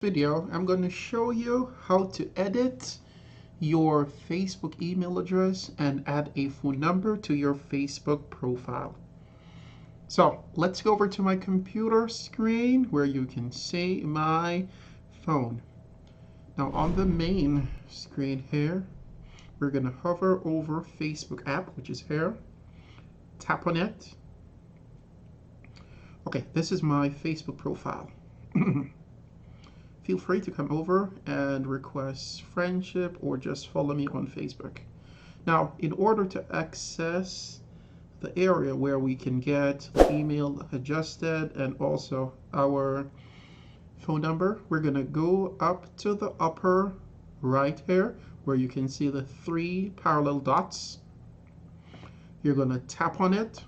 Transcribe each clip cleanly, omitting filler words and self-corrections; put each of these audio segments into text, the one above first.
Video, I'm going to show you how to edit your Facebook email address and add a phone number to your Facebook profile. So let's go over to my computer screen where you can see my phone. Now on the main screen here, we're going to hover over Facebook app, which is here. Tap on it. Okay, this is my Facebook profile. Feel free to come over and request friendship or just follow me on Facebook. Now, in order to access the area where we can get the email adjusted and also our phone number, we're going to go up to the upper right here where you can see the 3 parallel dots. You're going to tap on it.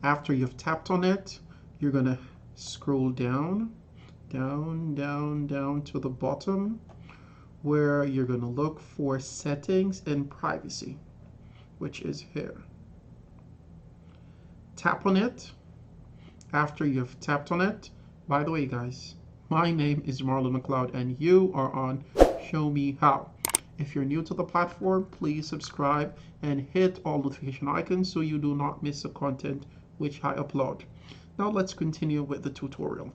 After you've tapped on it, you're going to scroll down to the bottom where you're going to look for settings and privacy, which is here. Tap on it. After you've tapped on it, by the way guys, my name is Marlon McLeod and you are on Show Me How. If you're new to the platform, please subscribe and hit all notification icons so you do not miss the content which I upload. Now let's continue with the tutorial.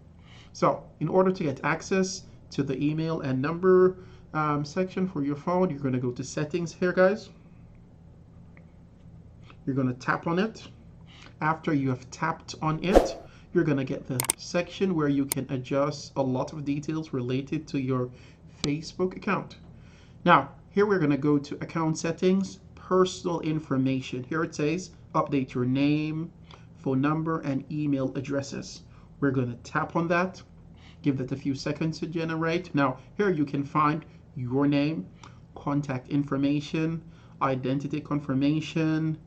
So in order to get access to the email and number section for your phone, you're going to go to settings here, guys. You're going to tap on it. After you have tapped on it, you're going to get the section where you can adjust a lot of details related to your Facebook account. Now, here we're going to go to account settings, personal information. Here it says update your name, phone number, and email addresses. We're going to tap on that, give that a few seconds to generate. Now, here you can find your name, contact information, identity confirmation,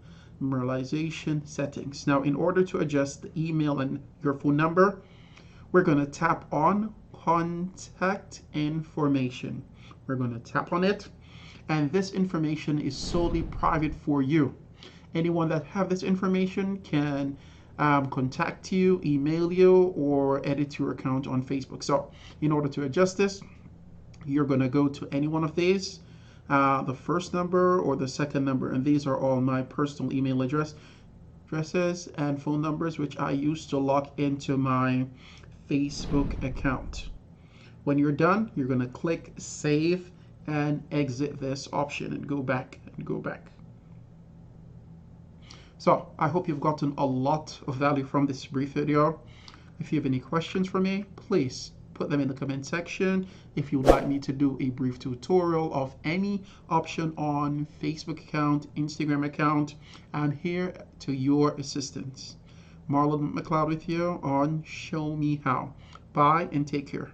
memorialization, settings. Now, in order to adjust the email and your phone number, we're going to tap on contact information. We're going to tap on it, and this information is solely private for you. Anyone that have this information can contact you, email you, or edit your account on Facebook. So in order to adjust this, you're going to go to any one of these, the first number or the second number, and these are all my personal email addresses and phone numbers which I use to log into my Facebook account. When you're done, you're going to click save and exit this option and go back and go back. So I hope you've gotten a lot of value from this brief video. If you have any questions for me, please put them in the comment section. If you'd like me to do a brief tutorial of any option on Facebook account, Instagram account, I'm here to your assistance. Marlon McLeod with you on Show Me How. Bye and take care.